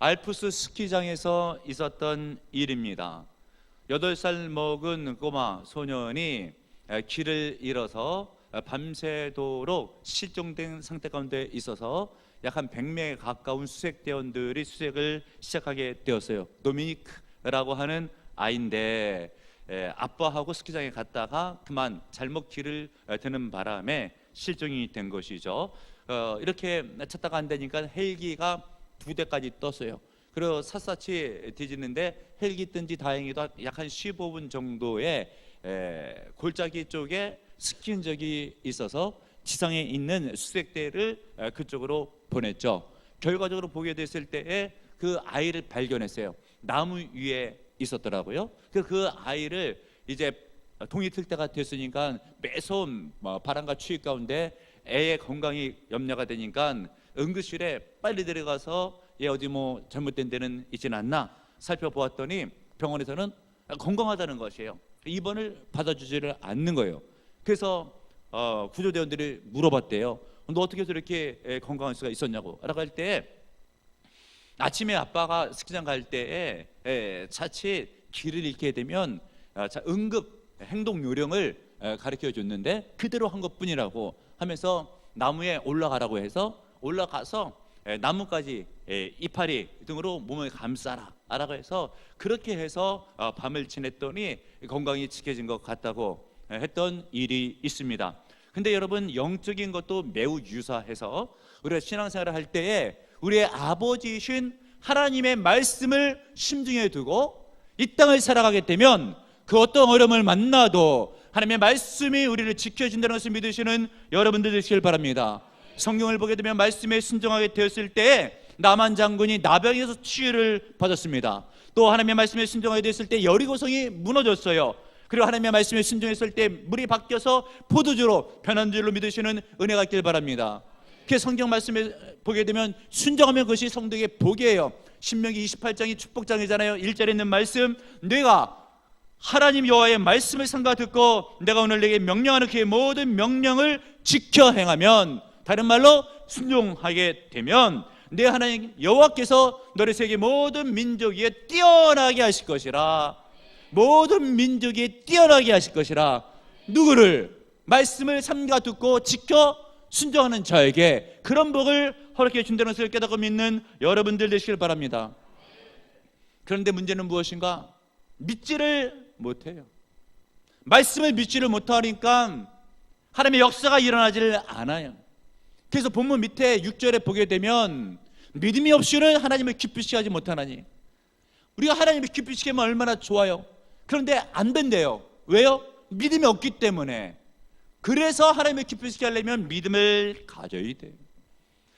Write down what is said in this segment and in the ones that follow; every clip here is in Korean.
알프스 스키장에서 있었던 일입니다. 8살 먹은 꼬마 소년이 길을 잃어서 밤새도록 실종된 상태 가운데 있어서 약 한 100명에 가까운 수색대원들이 수색을 시작하게 되었어요. 도미니크라고 하는 아이인데 아빠하고 스키장에 갔다가 그만 잘못 길을 드는 바람에 실종이 된 것이죠. 이렇게 찾다가 안 되니까 헬기가 2대까지 떴어요. 그리고 샅샅이 뒤지는데 헬기 뜬지 다행히도 약 한 15분 정도의 골짜기 쪽에 스키 흔적이 있어서 지상에 있는 수색대를 그쪽으로 보냈죠. 결과적으로 보게 됐을 때에 그 아이를 발견했어요. 나무 위에 있었더라고요. 그 아이를 이제 동이 틀 때가 됐으니까 매서운 바람과 추위 가운데 애의 건강이 염려가 되니까 응급실에 빨리 들어가서 얘 어디 뭐 잘못된 데는 있지는 않나 살펴보았더니 병원에서는 건강하다는 것이에요. 입원을 받아주지를 않는 거예요. 그래서 구조대원들이 물어봤대요. 너 어떻게 해서 이렇게 건강할 수가 있었냐고 라고 할 때 아침에 아빠가 스키장 갈 때에 자칫 길을 잃게 되면 응급 행동 요령을 가르쳐 줬는데 그대로 한 것뿐이라고 하면서 나무에 올라가라고 해서 올라가서 나무까지 이파리 등으로 몸을 감싸라 라고 해서 그렇게 해서 밤을 지냈더니 건강이 지켜진 것 같다고 했던 일이 있습니다. 근데 여러분, 영적인 것도 매우 유사해서 우리가 신앙생활을 할 때에 우리의 아버지이신 하나님의 말씀을 심중에 두고 이 땅을 살아가게 되면 그 어떤 어려움을 만나도 하나님의 말씀이 우리를 지켜준다는 것을 믿으시는 여러분들 되시길 바랍니다. 성경을 보게 되면 말씀에 순종하게 되었을 때에 나만 장군이 나병에서 치유를 받았습니다. 또 하나님의 말씀에 순종하게 되었을 때 여리고성이 무너졌어요. 그리고 하나님의 말씀에 순종했을 때 물이 바뀌어서 포도주로 변한 줄로 믿으시는 은혜가 있길 바랍니다. 그 성경 말씀에 보게 되면 순종하면 그것이 성도에게 복이에요. 신명기 28장이 축복장이잖아요. 1절에 있는 말씀, 내가 하나님 여호와의 말씀을 삼가 듣고 내가 오늘 내게 명령하는 그의 모든 명령을 지켜 행하면, 다른 말로 순종하게 되면 내 하나님 여호와께서 너를 세계 모든 민족 위에 뛰어나게 하실 것이라. 모든 민족 위에 뛰어나게 하실 것이라. 누구를? 말씀을 삼가 듣고 지켜 순종하는 자에게 그런 복을 허락해 준다는 것을 깨닫고 믿는 여러분들 되시길 바랍니다. 그런데 문제는 무엇인가? 믿지를 못해요. 말씀을 믿지를 못하니까 하나님의 역사가 일어나지를 않아요. 그래서 본문 밑에 6절에 보게 되면 믿음이 없이는 하나님을 기쁘시게 하지 못하나니. 우리가 하나님을 기쁘시게 하면 얼마나 좋아요. 그런데 안 된대요. 왜요? 믿음이 없기 때문에. 그래서 하나님을 기쁘시게 하려면 믿음을 가져야 돼요.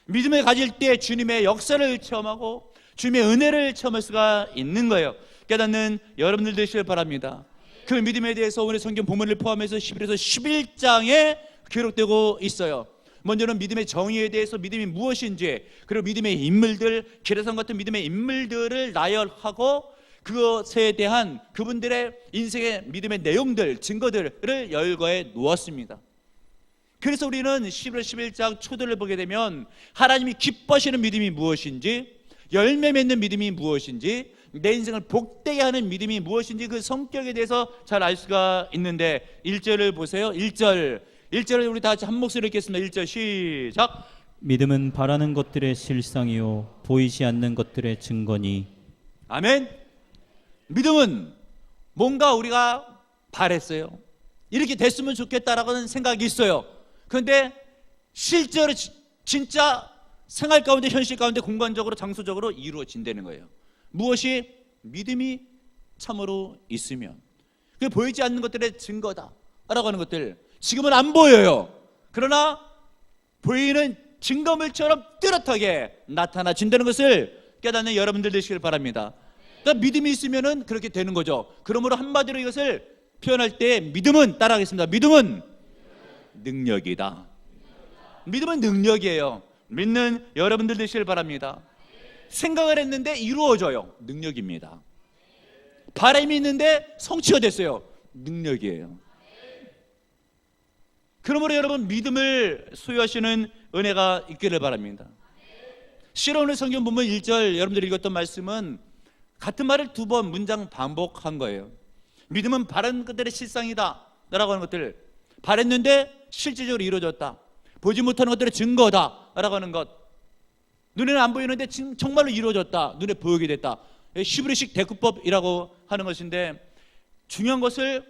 믿음을 가질 때 주님의 역사를 체험하고 주님의 은혜를 체험할 수가 있는 거예요. 깨닫는 여러분들 되시길 바랍니다. 그 믿음에 대해서 오늘 성경 본문을 포함해서 11에서 11장에 기록되고 있어요. 먼저는 믿음의 정의에 대해서 믿음이 무엇인지, 그리고 믿음의 인물들, 기라성 같은 믿음의 인물들을 나열하고 그것에 대한 그분들의 인생의 믿음의 내용들, 증거들을 열거해 놓았습니다. 그래서 우리는 11월 11장 초들을 보게 되면 하나님이 기뻐하시는 믿음이 무엇인지, 열매 맺는 믿음이 무엇인지, 내 인생을 복되게 하는 믿음이 무엇인지 그 성격에 대해서 잘 알 수가 있는데 1절을 보세요. 1절을 우리 다 같이 한 목소리로 읽겠습니다. 1절 시작. 믿음은 바라는 것들의 실상이요 보이지 않는 것들의 증거니. 아멘. 믿음은 뭔가 우리가 바랬어요. 이렇게 됐으면 좋겠다라는 생각이 있어요. 그런데 실제로 진짜 생활 가운데, 현실 가운데, 공간적으로, 장소적으로 이루어진다는 거예요. 무엇이? 믿음이 참으로 있으면. 그게 보이지 않는 것들의 증거다라고 하는 것들, 지금은 안 보여요. 그러나 보이는 증거물처럼 뚜렷하게 나타나진다는 것을 깨닫는 여러분들 되시길 바랍니다. 그러니까 믿음이 있으면 그렇게 되는 거죠. 그러므로 한마디로 이것을 표현할 때 믿음은, 따라하겠습니다. 믿음은 능력이다. 믿음은 능력이에요. 믿는 여러분들 되시길 바랍니다. 생각을 했는데 이루어져요. 능력입니다. 바람이 있는데 성취가 됐어요. 능력이에요. 그러므로 여러분, 믿음을 소유하시는 은혜가 있기를 바랍니다. 실은 오늘 성경 본문 1절 여러분들이 읽었던 말씀은 같은 말을 2번 문장 반복한 거예요. 믿음은 바른 것들의 실상이다 라고 하는 것들, 바랬는데 실제적으로 이루어졌다, 보지 못하는 것들의 증거다 라고 하는 것, 눈에는 안 보이는데 지금 정말로 이루어졌다, 눈에 보이게 됐다. 히브리식 대꾸법이라고 하는 것인데, 중요한 것을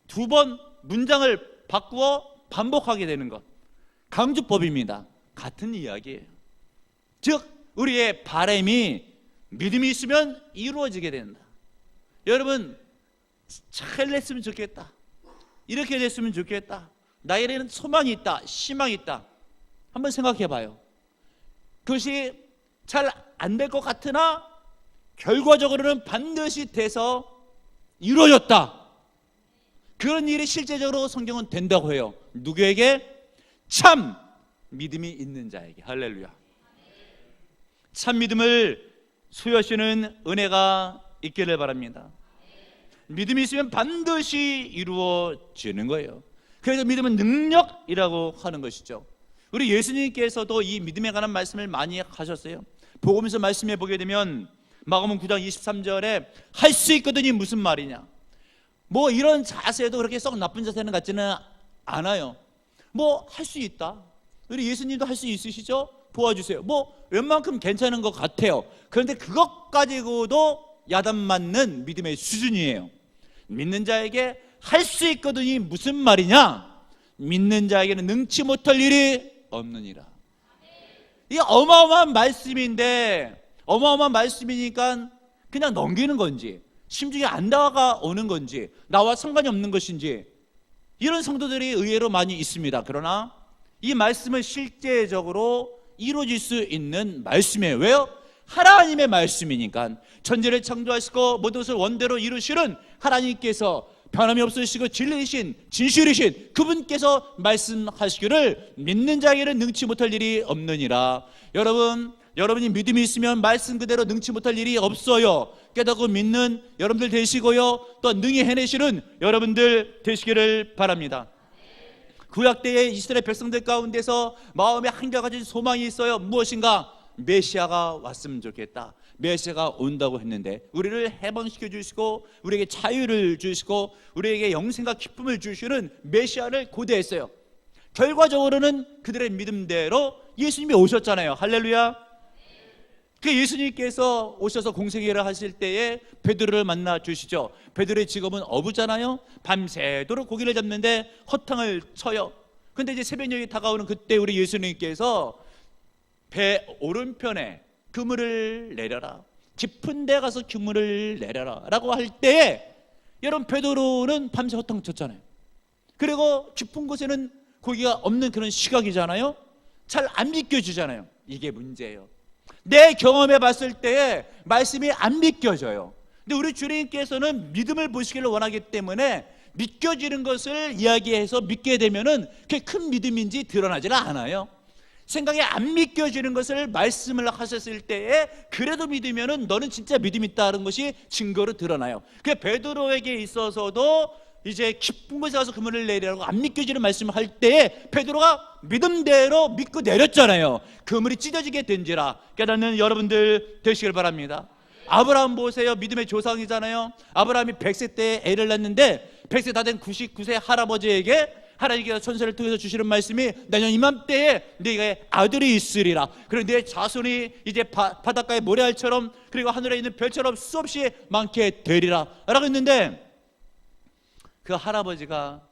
2번 문장을 바꾸어 반복하게 되는 것, 강조법입니다. 같은 이야기예요. 즉 우리의 바람이 믿음이 있으면 이루어지게 된다. 여러분, 잘 됐으면 좋겠다, 이렇게 됐으면 좋겠다, 나에게는 소망이 있다, 희망이 있다. 한번 생각해 봐요. 그것이 잘 안 될 것 같으나 결과적으로는 반드시 돼서 이루어졌다. 그런 일이 실제적으로 성경은 된다고 해요. 누구에게? 참 믿음이 있는 자에게. 할렐루야. 참 믿음을 소유하시는 은혜가 있기를 바랍니다. 믿음이 있으면 반드시 이루어지는 거예요. 그래서 믿음은 능력이라고 하는 것이죠. 우리 예수님께서도 이 믿음에 관한 말씀을 많이 하셨어요. 복음서 말씀에 보게 되면 마가복음 9장 23절에 할 수 있거든이 무슨 말이냐, 뭐 이런 자세도 그렇게 썩 나쁜 자세는 같지는 않아요. 뭐 할 수 있다, 우리 예수님도 할 수 있으시죠? 도와주세요. 뭐 웬만큼 괜찮은 것 같아요. 그런데 그것 가지고도 야단 맞는 믿음의 수준이에요. 믿는 자에게 할 수 있거든이 무슨 말이냐, 믿는 자에게는 능치 못할 일이 없느니라. 이 어마어마한 말씀인데, 어마어마한 말씀이니까 그냥 넘기는 건지, 심중에 안 다가오는 건지, 나와 상관이 없는 것인지, 이런 성도들이 의외로 많이 있습니다. 그러나 이 말씀은 실제적으로 이루어질 수 있는 말씀이에요. 왜요? 하나님의 말씀이니까. 천지를 창조하시고 모든 것을 원대로 이루시는 하나님께서, 변함이 없으시고 진리이신 진실이신 그분께서 말씀하시기를 믿는 자에게는 능치 못할 일이 없느니라. 여러분이 믿음이 있으면 말씀 그대로 능치 못할 일이 없어요. 깨닫고 믿는 여러분들 되시고요, 또 능히 해내시는 여러분들 되시기를 바랍니다. 구약 때의 이스라엘 백성들 가운데서 마음에 한결같은 소망이 있어요. 무엇인가? 메시아가 왔으면 좋겠다. 메시아가 온다고 했는데 우리를 해방시켜 주시고 우리에게 자유를 주시고 우리에게 영생과 기쁨을 주시는 메시아를 고대했어요. 결과적으로는 그들의 믿음대로 예수님이 오셨잖아요. 할렐루야. 그 예수님께서 오셔서 공생애를 하실 때에 베드로를 만나 주시죠. 베드로의 직업은 어부잖아요. 밤새도록 고기를 잡는데 허탕을 쳐요. 근데 이제 새벽녘이 다가오는 그때 우리 예수님께서 배 오른편에 그물을 내려라, 깊은 데 가서 그물을 내려라 라고 할 때에, 여러분 베드로는 밤새 허탕 쳤잖아요. 그리고 깊은 곳에는 고기가 없는 그런 시각이잖아요. 잘 안 믿겨지잖아요. 이게 문제예요. 내 경험해 봤을 때에 말씀이 안 믿겨져요. 근데 우리 주님께서는 믿음을 보시기를 원하기 때문에 믿겨지는 것을 이야기해서 믿게 되면은 그게 큰 믿음인지 드러나지는 않아요. 생각이 안 믿겨지는 것을 말씀을 하셨을 때에 그래도 믿으면은 너는 진짜 믿음이 있다는 것이 증거로 드러나요. 그 베드로에게 있어서도 이제 깊은 곳에 가서 그물을 내리라고 안 믿겨지는 말씀을 할 때에 베드로가 믿음대로 믿고 내렸잖아요. 그물이 찢어지게 된지라 깨닫는 여러분들 되시길 바랍니다. 아브라함 보세요. 믿음의 조상이잖아요. 아브라함이 100세 때 애를 낳는데 100세 다 된 99세 할아버지에게 하나님께서 천사를 통해서 주시는 말씀이 내년 이맘때에 네가 아들이 있으리라. 그리고 네 자손이 이제 바닷가의 모래알처럼 그리고 하늘에 있는 별처럼 수없이 많게 되리라 라고 했는데, 그 할아버지가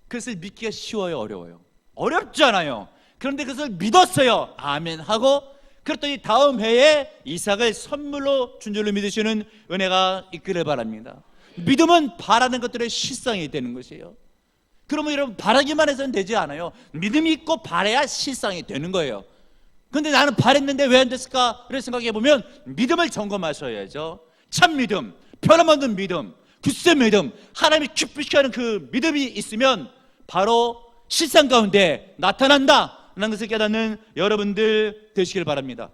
그것을 믿기가 쉬워요, 어려워요? 어렵잖아요. 그런데 그것을 믿었어요. 아멘 하고, 그랬더니 다음 해에 이삭을 선물로 준 줄로 믿으시는 은혜가 있기를 바랍니다. 믿음은 바라는 것들의 실상이 되는 것이에요. 그러면 여러분, 바라기만 해서는 되지 않아요. 믿음이 있고 바라야 실상이 되는 거예요. 그런데 나는 바랬는데 왜 안 됐을까? 이런 생각해 보면 믿음을 점검하셔야죠. 참 믿음, 변함없는 믿음, 굳세 믿음, 하나님이 기쁘시게 하는 그 믿음이 있으면 바로 실상 가운데 나타난다 라는 것을 깨닫는 여러분들 되시길 바랍니다.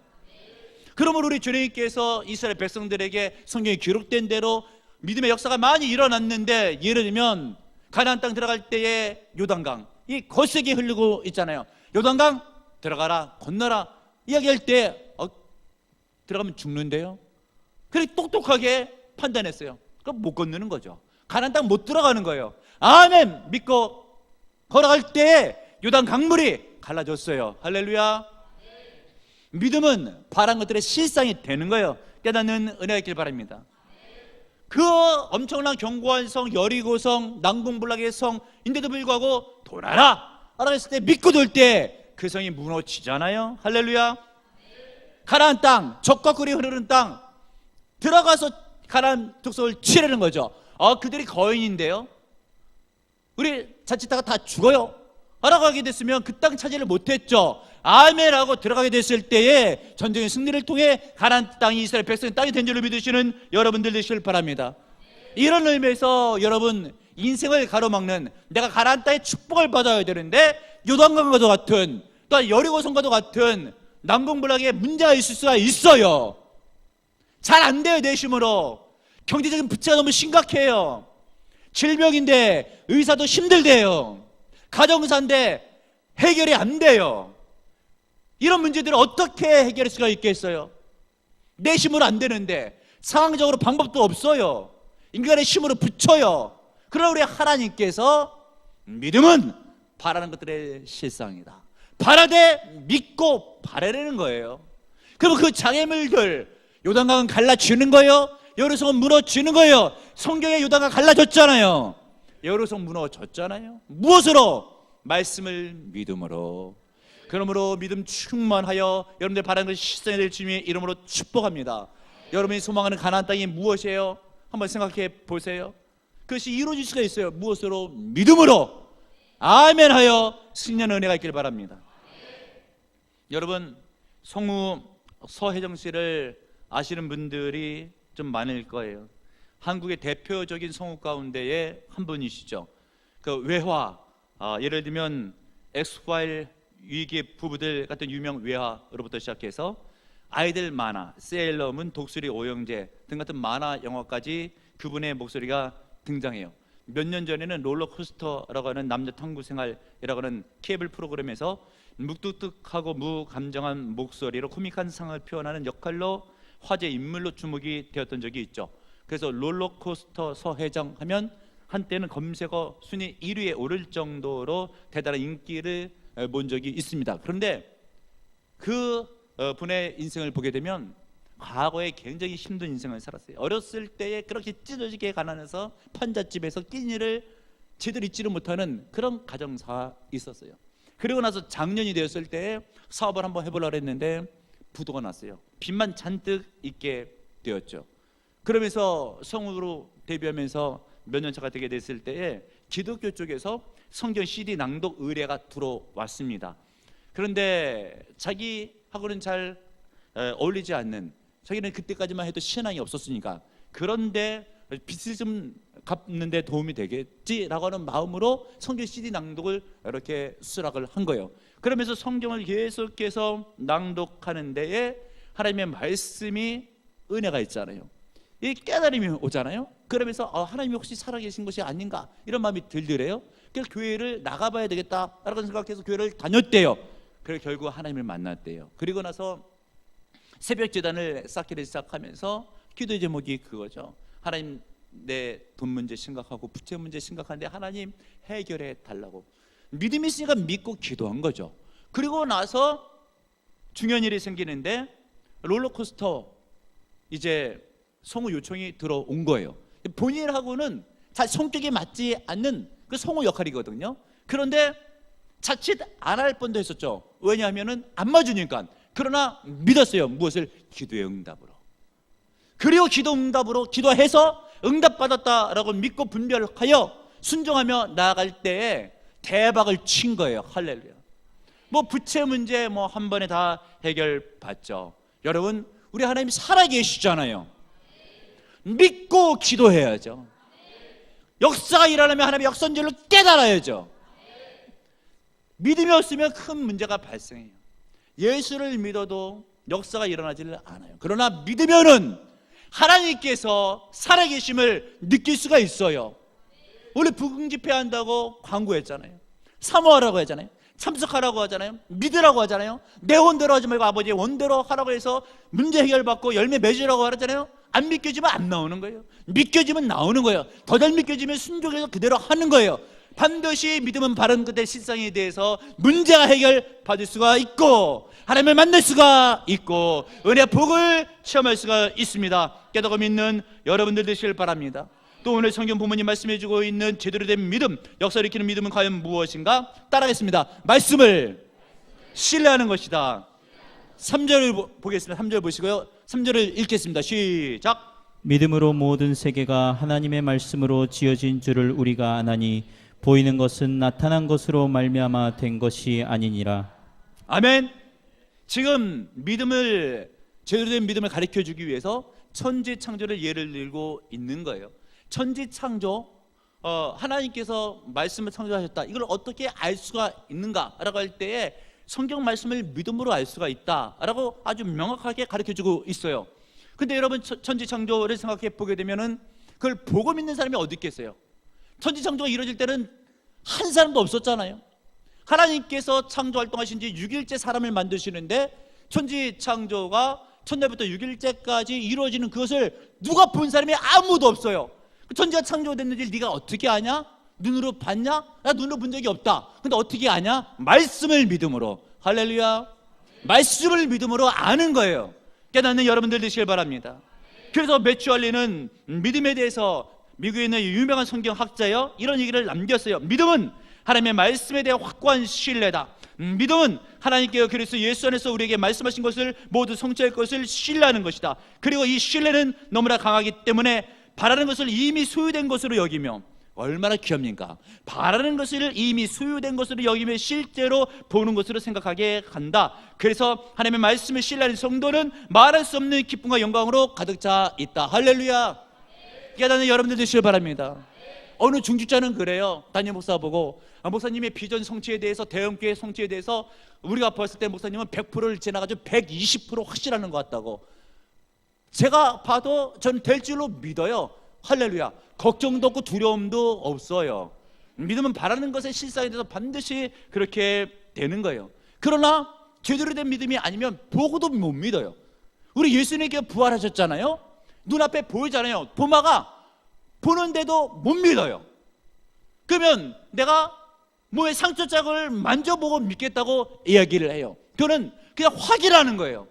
그러므로 우리 주님께서 이스라엘 백성들에게 성경에 기록된 대로 믿음의 역사가 많이 일어났는데, 예를 들면 가나안 땅 들어갈 때에 요단강, 이 거세게 흐르고 있잖아요. 요단강 들어가라, 건너라 이야기할 때 들어가면 죽는데요. 그렇게 똑똑하게 판단했어요. 그럼 못 건너는 거죠. 가나안 땅 못 들어가는 거예요. 아멘 믿고 걸어갈 때 요단 강물이 갈라졌어요. 할렐루야. 믿음은 바란 것들의 실상이 되는 거예요. 깨닫는 은혜가 있길 바랍니다. 그 엄청난 견고한 성 여리고성 난공불락의 성인데도 불구하고 돌아라 라고 했을 때 믿고 돌 때 그 성이 무너지잖아요. 할렐루야. 가나안 땅, 적과 꿀이 흐르는 땅 들어가서 가나안 족속을 치르는 거죠. 그들이 거인인데요, 우리 자칫다가 다 죽어요 라고 하게 됐으면 그 땅 차지를 못했죠. 아멘하고 들어가게 됐을 때에 전쟁의 승리를 통해 가나안 땅이 이스라엘 백성의 땅이 된 줄로 믿으시는 여러분들 되시길 바랍니다. 이런 의미에서 여러분 인생을 가로막는, 내가 가나안 땅의 축복을 받아야 되는데 요단강과도 같은 또 여리고성과도 같은 난공불락에 문제가 있을 수가 있어요. 잘 안 돼요. 내심으로 경제적인 부채가 너무 심각해요. 질병인데 의사도 힘들대요. 가정사인데 해결이 안 돼요. 이런 문제들을 어떻게 해결할 수가 있겠어요? 내 힘으로 안 되는데, 상황적으로 방법도 없어요. 인간의 힘으로 붙여요. 그러나 우리 하나님께서 믿음은 바라는 것들의 실상이다, 바라되 믿고 바라려는 거예요. 그럼 그 장애물들, 요단강은 갈라지는 거예요. 여리고성은 무너지는 거예요. 성경에 요단강 갈라졌잖아요. 여리고성 무너졌잖아요. 무엇으로? 말씀을 믿음으로. 그러므로 믿음 충만하여 여러분들 바라는 것이 실상이 될 주님의 이름으로 축복합니다. 여러분이 소망하는 가나안 땅이 무엇이에요? 한번 생각해 보세요. 그것이 이루어질 수가 있어요. 무엇으로? 믿음으로. 아멘하여 승리하는 은혜가 있길 바랍니다. 여러분, 성우 서혜정 씨를 아시는 분들이 좀 많을 거예요. 한국의 대표적인 성우 가운데의 한 분이시죠. 그 외화, 예를 들면 엑스파일 위기 부부들 같은 유명 외화로부터 시작해서 아이들 만화, 세일러문, 독수리 오영재 등 같은 만화 영화까지 그분의 목소리가 등장해요. 몇 년 전에는 롤러코스터라고 하는 남자 탐구 생활이라고 하는 케이블 프로그램에서 묵뚝뚝하고 무감정한 목소리로 코믹한 상을 표현하는 역할로 화제 인물로 주목이 되었던 적이 있죠. 그래서 롤러코스터 서혜정 하면 한때는 검색어 순위 1위에 오를 정도로 대단한 인기를 본 적이 있습니다. 그런데 그 분의 인생을 보게 되면 과거에 굉장히 힘든 인생을 살았어요. 어렸을 때에 그렇게 찢어지게 가난해서 판잣집에서 끼니를 제대로 잊지를 못하는 그런 가정사가 있었어요. 그리고 나서 장년이 되었을 때 사업을 한번 해보려고 했는데 부도가 났어요. 빚만 잔뜩 있게 되었죠. 그러면서 성우로 데뷔하면서 몇 년 차가 되게 됐을 때에 기독교 쪽에서 성경 CD 낭독 의뢰가 들어왔습니다. 그런데 자기하고는 잘 어울리지 않는, 자기는 그때까지만 해도 신앙이 없었으니까, 그런데 빚을 좀 갚는 데 도움이 되겠지라고 하는 마음으로 성경 CD 낭독을 이렇게 수락을 한 거예요. 그러면서 성경을 계속해서 낭독하는 데에 하나님의 말씀이 은혜가 있잖아요. 이 깨달음이 오잖아요. 그러면서 하나님이 혹시 살아계신 것이 아닌가 이런 마음이 들더래요. 그래서 교회를 나가봐야 되겠다라고 생각해서 교회를 다녔대요. 그래서 결국 하나님을 만났대요. 그리고 나서 새벽 제단을 쌓기를 시작하면서 기도 제목이 그거죠. 하나님, 내 돈 문제 심각하고 부채 문제 심각한데 하나님 해결해 달라고. 믿음이 있으니까 믿고 기도한 거죠. 그리고 나서 중요한 일이 생기는데 롤러코스터 이제 성우 요청이 들어온 거예요. 본인하고는 잘 성격이 맞지 않는 그 성우 역할이거든요. 그런데 자칫 안 할 뻔도 했었죠. 왜냐하면은 안 맞으니까. 그러나 믿었어요. 무엇을? 기도의 응답으로. 그리고 기도 응답으로 기도해서 응답받았다라고 믿고 분별하여 순종하며 나아갈 때에 대박을 친 거예요. 할렐루야. 뭐 부채 문제 뭐 한 번에 다 해결받죠. 여러분, 우리 하나님 살아계시잖아요. 믿고 기도해야죠. 역사가 일어나면 하나님의 역사인 줄을 깨달아야죠. 믿음이 없으면 큰 문제가 발생해요. 예수를 믿어도 역사가 일어나지를 않아요. 그러나 믿으면은 하나님께서 살아계심을 느낄 수가 있어요. 원래 부흥 집회한다고 광고했잖아요. 사모하라고 했잖아요. 참석하라고 하잖아요. 믿으라고 하잖아요. 내 원대로 하지 말고 아버지의 원대로 하라고 해서 문제 해결받고 열매 맺으라고 하잖아요. 안 믿겨지면 안 나오는 거예요. 믿겨지면 나오는 거예요. 더 잘 믿겨지면 순종해서 그대로 하는 거예요. 반드시 믿음은 바른 것의 실상에 대해서 문제가 해결받을 수가 있고 하나님을 만날 수가 있고 은혜의 복을 체험할 수가 있습니다. 깨닫고 믿는 여러분들 되시길 바랍니다. 또 오늘 성경 부모님 말씀해 주고 있는 제대로 된 믿음, 역사를 일으키는 믿음은 과연 무엇인가? 따라하겠습니다. 말씀을 신뢰하는 것이다. 3절을 보겠습니다. 3절 보시고요. 3절을 읽겠습니다. 시작. 믿음으로 모든 세계가 하나님의 말씀으로 지어진 줄을 우리가 아나니 보이는 것은 나타난 것으로 말미암아 된 것이 아니니라. 아멘. 지금 믿음을, 제대로 된 믿음을 가르쳐 주기 위해서 천지 창조를 예를 들고 있는 거예요. 천지 창조, 하나님께서 말씀을 창조하셨다. 이걸 어떻게 알 수가 있는가라고 할 때에 성경 말씀을 믿음으로 알 수가 있다라고 아주 명확하게 가르쳐 주고 있어요. 근데 여러분 천지 창조를 생각해 보게 되면은 그걸 보고 믿는 사람이 어디 있겠어요? 천지 창조가 이루어질 때는 한 사람도 없었잖아요. 하나님께서 창조 활동하신 지 6일째 사람을 만드시는데 천지 창조가 첫날부터 6일째까지 이루어지는 그것을 누가 본 사람이 아무도 없어요. 천지가 창조됐는지 네가 어떻게 아냐? 눈으로 봤냐? 나 눈으로 본 적이 없다. 근데 어떻게 아냐? 말씀을 믿음으로. 할렐루야. 말씀을 믿음으로 아는 거예요. 깨닫는 여러분들 되시길 바랍니다. 그래서 매튜 할리는 믿음에 대해서 미국에 있는 유명한 성경학자요, 이런 얘기를 남겼어요. 믿음은 하나님의 말씀에 대한 확고한 신뢰다. 믿음은 하나님께서 그리스도 예수 안에서 우리에게 말씀하신 것을 모두 성취할 것을 신뢰하는 것이다. 그리고 이 신뢰는 너무나 강하기 때문에 바라는 것을 이미 소유된 것으로 여기며, 얼마나 귀합니까? 바라는 것을 이미 소유된 것으로 여기며 실제로 보는 것으로 생각하게 한다. 그래서 하나님의 말씀을 신뢰하는 성도는 말할 수 없는 기쁨과 영광으로 가득 차 있다. 할렐루야. 깨닫는 여러분들 되시길 바랍니다. 어느 중직자는 그래요. 담임 목사 보고 목사님의 비전 성취에 대해서, 대형교회 성취에 대해서 우리가 봤을 때 목사님은 100%를 지나가지고 120% 확실하는 것 같다고. 제가 봐도 저는 될 줄로 믿어요. 할렐루야. 걱정도 없고 두려움도 없어요. 믿음은 바라는 것의 실상에 대해서 반드시 그렇게 되는 거예요. 그러나 제대로 된 믿음이 아니면 보고도 못 믿어요. 우리 예수님께 부활하셨잖아요. 눈앞에 보이잖아요. 도마가 보는데도 못 믿어요. 그러면 내가 몸에 상처 자국을 만져보고 믿겠다고 이야기를 해요. 그거는 그냥 확인하는 거예요.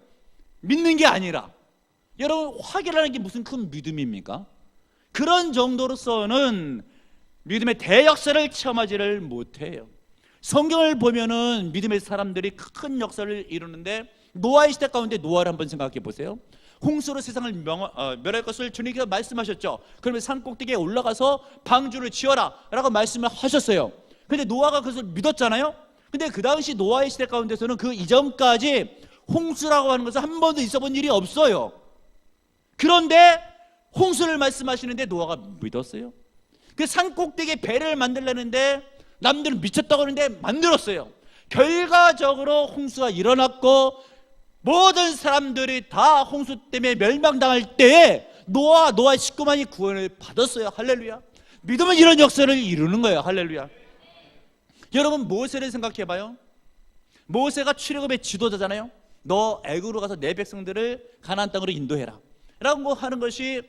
믿는 게 아니라. 여러분, 확인하는 게 무슨 큰 믿음입니까? 그런 정도로서는 믿음의 대역사를 체험하지를 못해요. 성경을 보면은 믿음의 사람들이 큰 역사를 이루는데, 노아의 시대 가운데 노아를 한번 생각해 보세요. 홍수로 세상을 멸할 것을 주님께서 말씀하셨죠. 그러면 산 꼭대기에 올라가서 방주를 지어라 라고 말씀을 하셨어요. 근데 노아가 그것을 믿었잖아요. 근데 그 당시 노아의 시대 가운데서는 그 이전까지 홍수라고 하는 것은 한 번도 있어본 일이 없어요. 그런데 홍수를 말씀하시는데 노아가 믿었어요. 그 산 꼭대기에 배를 만들려는데 남들은 미쳤다고 하는데 만들었어요. 결과적으로 홍수가 일어났고 모든 사람들이 다 홍수 때문에 멸망당할 때에 노아의 식구만이 구원을 받았어요. 할렐루야. 믿음은 이런 역사를 이루는 거예요. 할렐루야. 여러분, 모세를 생각해봐요. 모세가 출애굽의 지도자잖아요. 너 애굽으로 가서 내 백성들을 가나안 땅으로 인도해라 라고 하는 것이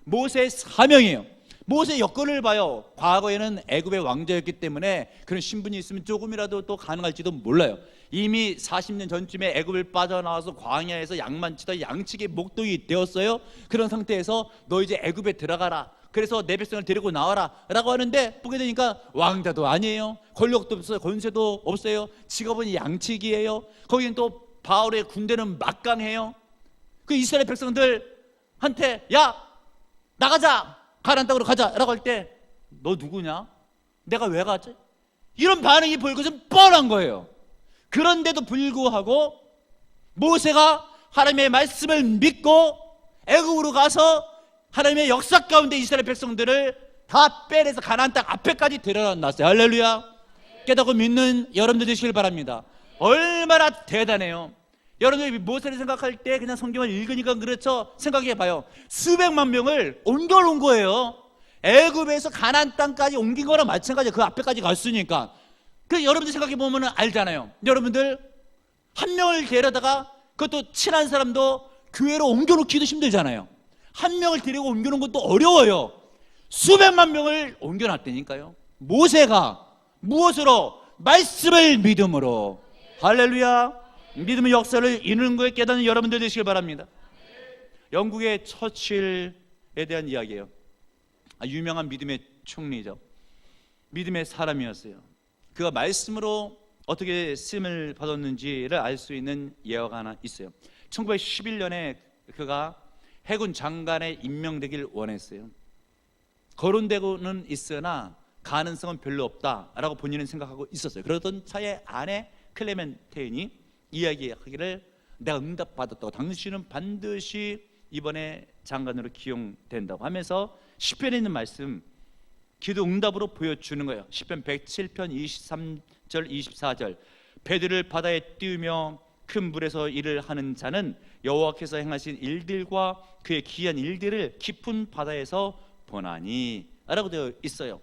모세의 사명이에요. 모세의 여건을 봐요. 과거에는 애굽의 왕자였기 때문에 그런 신분이 있으면 조금이라도 또 가능할지도 몰라요. 이미 40년 전쯤에 애굽을 빠져나와서 광야에서 양만 치다 양치기 목동이 되었어요. 그런 상태에서 너 이제 애굽에 들어가라, 그래서 내 백성을 데리고 나와라 라고 하는데, 보게 되니까 왕자도 아니에요. 권력도 없어요. 권세도 없어요. 직업은 양치기예요. 거기는 또 바울의 군대는 막강해요. 그 이스라엘 백성들한테 야, 나가자, 가나안 땅으로 가자 라고 할 때 너 누구냐? 내가 왜 가지? 이런 반응이 보일 것은 뻔한 거예요. 그런데도 불구하고 모세가 하나님의 말씀을 믿고 애굽으로 가서 하나님의 역사 가운데 이스라엘 백성들을 다 빼내서 가나안 땅 앞에까지 데려놨어요. 할렐루야. 깨닫고 믿는 여러분들 되시길 바랍니다. 얼마나 대단해요. 여러분들이 모세를 생각할 때 그냥 성경을 읽으니까 그렇죠. 생각해봐요. 수백만 명을 옮겨놓은 거예요. 애굽에서 가나안 땅까지 옮긴 거랑 마찬가지예요. 그 앞에까지 갔으니까. 그 여러분들 생각해 보면 알잖아요. 여러분들 한 명을 데려다가 그것도 친한 사람도 교회로 옮겨놓기도 힘들잖아요. 한 명을 데리고 옮겨놓은 것도 어려워요. 수백만 명을 옮겨놨다니까요. 모세가 무엇으로? 말씀을 믿음으로. 할렐루야. 믿음의 역사를 이루는 것에 깨닫는 여러분들 되시길 바랍니다. 영국의 처칠에 대한 이야기예요. 유명한 믿음의 총리죠. 믿음의 사람이었어요. 그가 말씀으로 어떻게 쓰임을 받았는지를 알 수 있는 예화가 하나 있어요. 1911년에 그가 해군 장관에 임명되길 원했어요. 거론되고는 있으나 가능성은 별로 없다라고 본인은 생각하고 있었어요. 그러던 차에 아내 클레멘테인이 이야기하기를 내가 응답받았다고, 당신은 반드시 이번에 장관으로 기용된다고 하면서 시편에 있는 말씀 기도 응답으로 보여주는 거예요. 시편 107편 23절 24절 배들을 바다에 띄우며 큰 물에서 일을 하는 자는 여호와께서 행하신 일들과 그의 기이한 일들을 깊은 바다에서 보나니 라고 되어 있어요.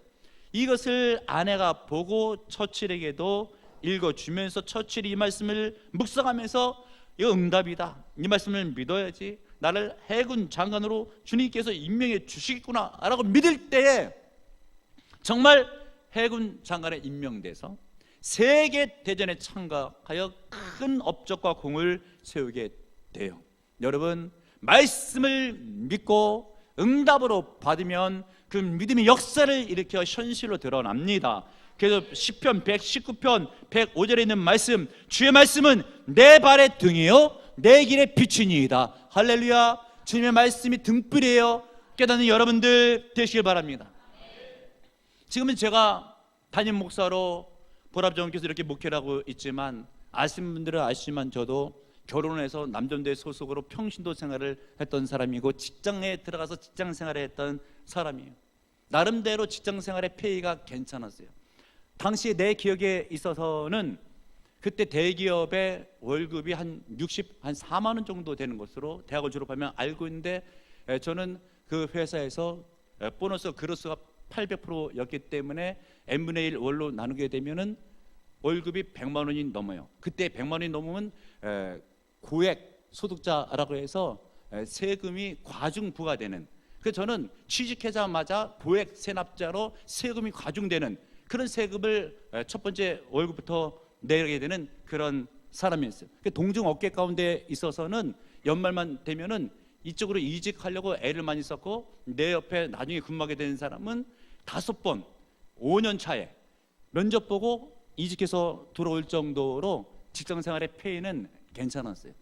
이것을 아내가 보고 처칠에게도 읽어주면서 처칠이 이 말씀을 묵상하면서 이거 응답이다, 이 말씀을 믿어야지, 나를 해군 장관으로 주님께서 임명해 주시겠구나 라고 믿을 때에 정말 해군 장관에 임명돼서 세계대전에 참가하여 큰 업적과 공을 세우게 돼요. 여러분, 말씀을 믿고 응답으로 받으면 그 믿음의 역사를 일으켜 현실로 드러납니다. 그래서 시편 119편 105절에 있는 말씀, 주의 말씀은 내 발의 등이요 내 길의 빛이니이다. 할렐루야. 주님의 말씀이 등불이에요. 깨닫는 여러분들 되시길 바랍니다. 지금은 제가 담임 목사로 보람정원께서 이렇게 목회를 하고 있지만, 아시는 분들은 아시지만 저도 결혼을 해서 남전도회 소속으로 평신도 생활을 했던 사람이고 직장에 들어가서 직장 생활을 했던 사람이에요. 나름대로 직장 생활의 페이가 괜찮았어요. 당시에 내 기억에 있어서는 그때 대기업의 월급이 한 4만 원 정도 되는 것으로 대학을 졸업하면 알고 있는데, 저는 그 회사에서 보너스 그로스가 800%였기 때문에 n분의 1 월로 나누게 되면은 월급이 100만 원이 넘어요. 그때 100만 원이 넘으면 고액 소득자라고 해서 세금이 과중 부과되는, 그래서 저는 취직하자마자 고액 세납자로 세금이 과중되는 그런 세금을 첫 번째 월급부터 내게 되는 그런 사람이었어요. 동중 업계 가운데 있어서는 연말만 되면은 이쪽으로 이직하려고 애를 많이 썼고, 내 옆에 나중에 근무하게 되는 사람은 5번 5년 차에 면접 보고 이직해서 들어올 정도로 직장 생활의 페이는 괜찮았어요.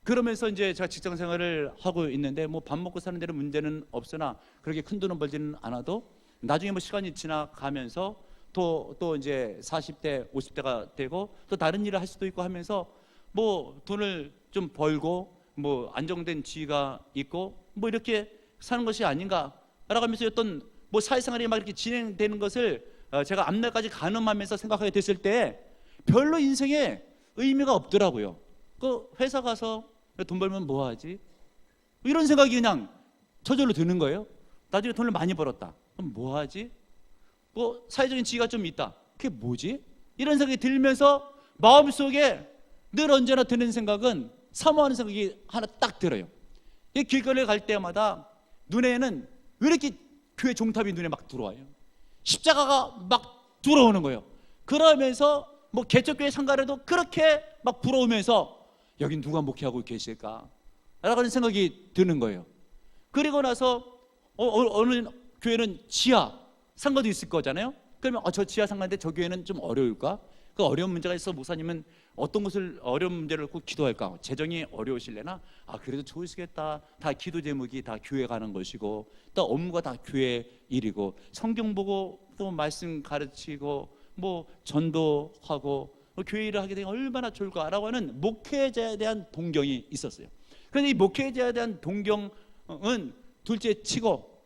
그러면서 이제 제가 직장 생활을 하고 있는데 뭐 밥 먹고 사는 데는 문제는 없으나 그렇게 큰 돈은 벌지는 않아도 나중에 뭐 시간이 지나가면서 또 이제 40대 50대가 되고 또 다른 일을 할 수도 있고 하면서 뭐 돈을 좀 벌고 뭐 안정된 지위가 있고 뭐 이렇게 사는 것이 아닌가라고 하면서 어떤 뭐 사회생활이 막 이렇게 진행되는 것을 제가 앞날까지 가늠하면서 생각하게 됐을 때 별로 인생에 의미가 없더라고요. 그 회사 가서 돈 벌면 뭐 하지? 이런 생각이 그냥 저절로 드는 거예요. 나중에 돈을 많이 벌었다, 그럼 뭐 하지? 뭐 사회적인 지위가 좀 있다, 그게 뭐지? 이런 생각이 들면서 마음속에 늘 언제나 드는 생각은 사모하는 생각이 하나 딱 들어요. 이 길거리에 갈 때마다 눈에는 왜 이렇게 교회 종탑이 눈에 막 들어와요? 십자가가 막 들어오는 거예요. 그러면서 뭐 개척교회 상가라도 그렇게 막 부러우면서 여긴 누가 목회하고 계실까? 라는 생각이 드는 거예요. 그리고 나서 어느 교회는 지하 상가도 있을 거잖아요. 그러면 저 지하 상가인데 저 교회는 좀 어려울까? 그 어려운 문제가 있어 목사님은 어떤 것을 어려운 문제를 놓고 기도할까? 재정이 어려우실래나? 그래도 좋으시겠다. 다 기도 제목이 다 교회 가는 것이고 또 업무가 다 교회 일이고 성경 보고 또 말씀 가르치고 뭐 전도하고 교회 일을 하게 되면 얼마나 좋을까라고 하는 목회자에 대한 동경이 있었어요. 그런데 이 목회자에 대한 동경은 둘째 치고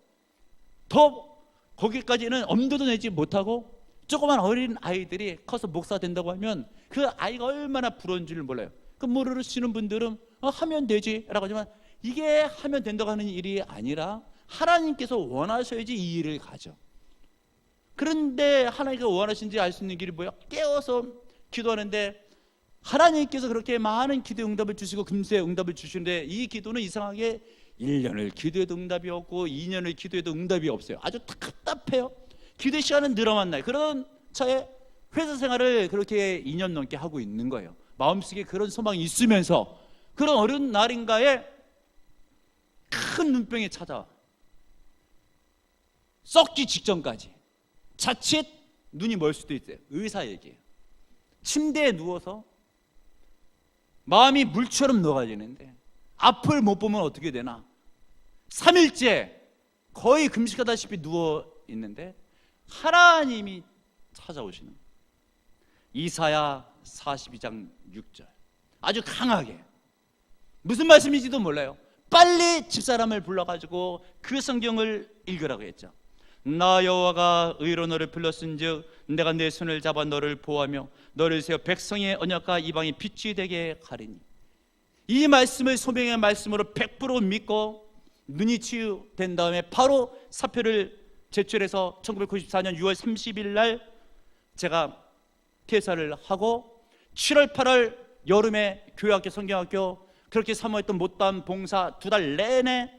더 거기까지는 엄두도 내지 못하고 조그만 어린 아이들이 커서 목사 된다고 하면 그 아이가 얼마나 부러운 줄 몰라요. 그 모르시는 분들은 하면 되지 라고 하지만 이게 하면 된다고 하는 일이 아니라 하나님께서 원하셔야지 이 일을 가져. 그런데 하나님께서 원하신지 알 수 있는 길이 뭐야? 깨어서 기도하는데 하나님께서 그렇게 많은 기도 응답을 주시고 금세 응답을 주시는데 이 기도는 이상하게 1년을 기도해도 응답이 없고 2년을 기도해도 응답이 없어요. 아주 답답해요. 기도 시간은 늘어만 나요. 그런 차에 회사 생활을 그렇게 2년 넘게 하고 있는 거예요. 마음속에 그런 소망이 있으면서 그런 어려운 날인가에 큰 눈병이 찾아와. 썩기 직전까지. 자칫 눈이 멀 수도 있어요. 의사 얘기예요. 침대에 누워서 마음이 물처럼 녹아지는데 앞을 못 보면 어떻게 되나? 3일째 거의 금식하다시피 누워 있는데 하나님이 찾아오시는 거예요. 이사야 42장 6절. 아주 강하게. 무슨 말씀인지도 몰라요. 빨리 집사람을 불러가지고 그 성경을 읽으라고 했죠. 나 여호와가 의로 너를 불렀은즉 내가 내 손을 잡아 너를 보호하며 너를 세워 백성의 언약과 이방의 빛이 되게 하리니. 이 말씀을 소명의 말씀으로 100% 믿고 눈이 치유된 다음에 바로 사표를 제출해서 1994년 6월 30일 날 제가 퇴사를 하고 7월 8월 여름에 교회학교 성경학교 그렇게 사모했던 못다한 봉사 2달 내내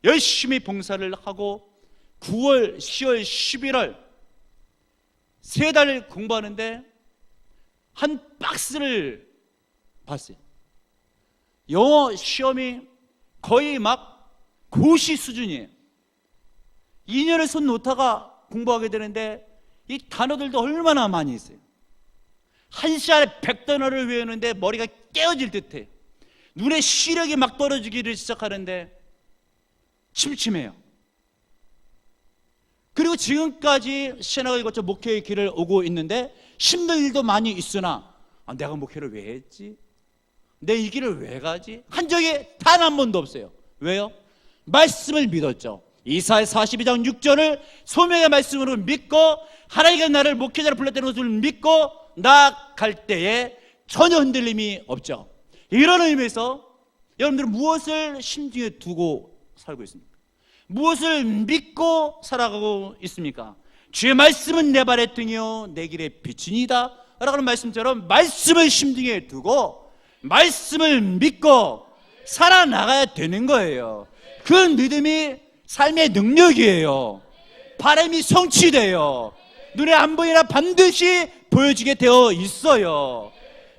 열심히 봉사를 하고 9월, 10월, 11월 3달 공부하는데 한 박스를 봤어요. 영어 시험이 거의 막 고시 수준이에요. 2년을 손 놓다가 공부하게 되는데 이 단어들도 얼마나 많이 있어요. 한 시간에 100단어를 외우는데 머리가 깨어질 듯해요. 눈에 시력이 막 떨어지기를 시작하는데 침침해요. 그리고 지금까지 신학을 거쳐 목회의 길을 오고 있는데 힘든 일도 많이 있으나 내가 목회를 왜 했지? 내 이 길을 왜 가지? 한 적이 단 한 번도 없어요. 왜요? 말씀을 믿었죠. 이사야 42장 6절을 소명의 말씀으로 믿고 하나님께서 나를 목회자로 불렀다는 것을 믿고 나아갈 때에 전혀 흔들림이 없죠. 이런 의미에서 여러분들은 무엇을 심중에 두고 살고 있습니까? 무엇을 믿고 살아가고 있습니까? 주의 말씀은 내 발의 등이요 내 길의 빛이니이다 라는 말씀처럼 말씀을 심중에 두고 말씀을 믿고 살아나가야 되는 거예요. 그 믿음이 삶의 능력이에요. 바람이 성취돼요. 눈에 안 보이나 반드시 보여지게 되어 있어요.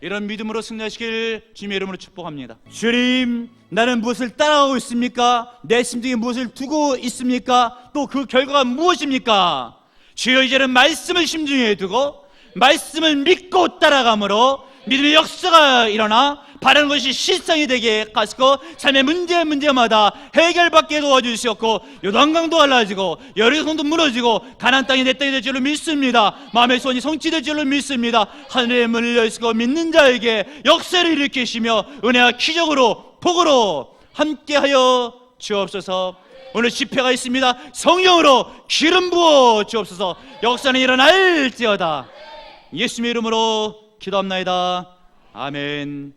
이런 믿음으로 승리하시길 주님의 이름으로 축복합니다. 주님, 나는 무엇을 따라가고 있습니까? 내 심중에 무엇을 두고 있습니까? 또 그 결과가 무엇입니까? 주여, 이제는 말씀을 심중에 두고 말씀을 믿고 따라감으로 믿음의 역사가 일어나 바라는 것이 실상이 되게 하시고 삶의 문제마다 해결받게 도와주시었고 요단강도 갈라지고 여리고성도 무너지고 가나안 땅이 내 땅이 될 줄로 믿습니다. 마음의 소원이 성취될 줄로 믿습니다. 하늘의 문을 여시고 믿는 자에게 역사를 일으키시며 은혜와 기적으로 복으로 함께하여 주옵소서. 오늘 집회가 있습니다. 성령으로 기름 부어 주옵소서. 역사는 일어날지어다. 예수님의 이름으로 기도합나이다. 아멘.